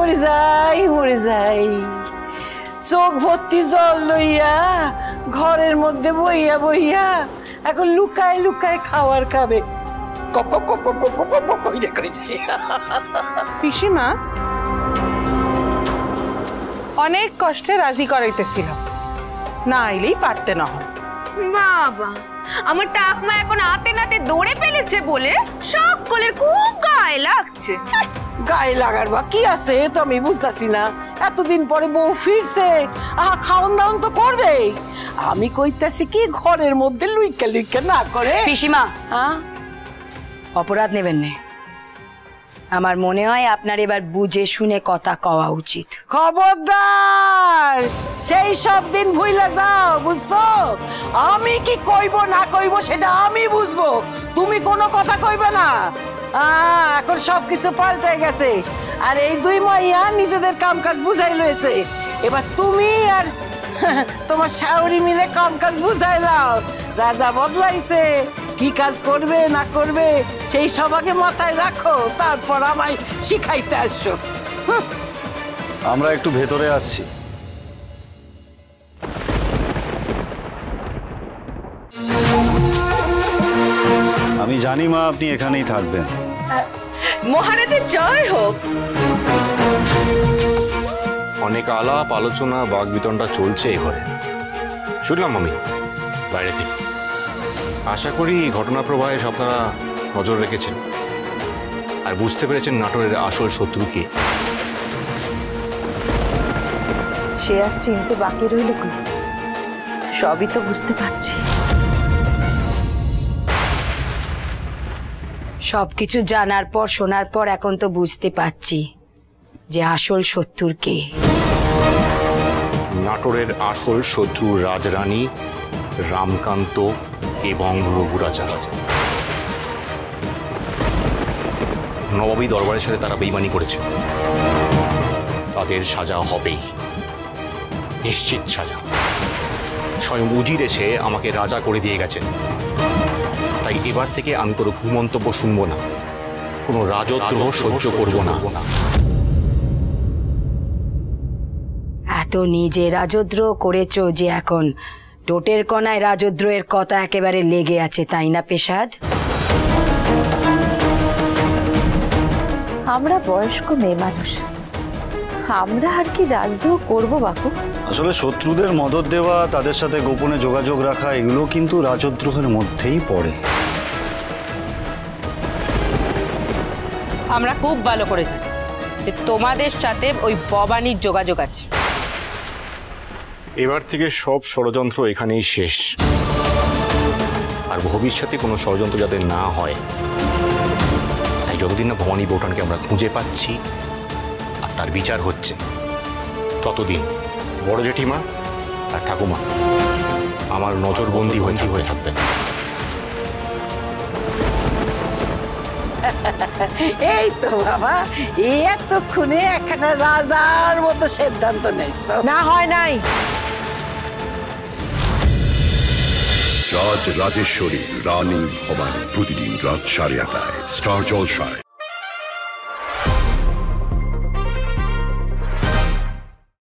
মরে যাই চোখ ভর্তি জল লইয়া ঘরের মধ্যে বইয়া বইয়া এখন লুকায় লুকায় খাবার খাবে পিসিমা অনেক কষ্টে রাজি করাইতেছিল, না আইলেই পারতে না হয়। বাবা, আমার টাকমা এখন হাতে নাতে দৌড়ে ফেলেছে বলে সকলের খুব গায়ে লাগছে। গায়ে লাগার বা কি আছে তো আমি বুঝতেছি না। এতদিন পরে বউ ফিরছে, খাওন দাওন তো করবে। আমি কইতাছি কি ঘরের মধ্যে লুইকা লুইকা না করে। পিসিমা, অপরাধ নেবেন না। আমার মনে হয় আপনার এবার বুঝে শুনে কথা কওয়া উচিত। খবরদার, সেই সব দিন ভুইলা যাও, বুঝছো? আমি কি কইব না কইব সেটা আমি বুঝবো, তুমি কোনো কথা কইবে না। এখন সবকিছু পাল্টে গেছে, আর এই দুই মাইয়া নিজেদের কাম কাজ বুঝাই লয়েছে। এবার তুমি আর তোমার শাওরি মিলে কাম কাজ বুঝাইলাও। রাজা বদলাইছে, কি কাজ করবে না করবে সেই সব আগে মাথায় রাখো, তারপর আমায় শিখাইতে আসছো। আমরা একটু ভেতরে আসছি। আমি জানি মা আপনি এখানেই থাকবেন। মহারাজের জয় হোক। অনেক আলাপ আলোচনা বাগবিতণ্ডা চলছে এই ঘরে, শুনলাম আমি বাইরে থেকে। আশা করি ঘটনা প্রবাহে আপনারা নজর রেখেছেন আর বুঝতে পেরেছেন নাটোরের আসল শত্রু কে। সে আর চিনতে বাকি রইল কি? সবই তো বুঝতে পারছি। সবকিছু জানার পর শোনার পর এখন তো বুঝতে পারছি যে আসল শত্রুর কে। নাটোরের আসল শত্রু রাজরানী, রামকান্ত এবং রঘুরাজা। নবাবী দরবারের সাথে তারা বেইমানি করেছে, তাদের সাজা হবেই, নিশ্চিত সাজা। স্বয়ং উজির এসে আমাকে রাজা করে দিয়ে গেছেন, তাই এবার থেকে আমি কোনো কুমন্তব্য শুনবো না, কোনো রাজদ্রোহ সহ্য করব না। এত নিজে রাজদ্রোহ করেছো যে এখন টোটের কণায় রাজদ্রোহের কথা একেবারে লেগে আছে, তাই না পেশাদ? আমরা বয়স্ক মেয়ে মানুষ, আমরা আর কি রাজদ্রোহ করবো বাপু? আসলে শত্রুদের মদত দেওয়া, তাদের সাথে গোপনে যোগাযোগ রাখা, এগুলো কিন্তু রাজদ্রোহের মধ্যেই পড়ে। আমরা খুব ভালো করে জানি যে তোমাদের সাথে ওই ভবানীর যোগাযোগ আছে। এবার থেকে সব ষড়যন্ত্র এখানেই শেষ, আর ভবিষ্যতে কোনো ষড়যন্ত্র যাতে না হয়, তাই যতদিন না ভবানী বৌঠানকে আমরা খুঁজে পাচ্ছি আর তার বিচার হচ্ছে, ততদিন বড় জেঠিমা আর ঠাকুমা আমার নজরবন্দি হয়ে থাকবেন। এই তো বাবা, এতক্ষণে একখানা রাজার মতো সিদ্ধান্ত নিয়েছো। না হয় নাই। রাজ রাজেশ্বরী রানী ভবানী, প্রতিদিন রাত 8:30 স্টার জলসায়।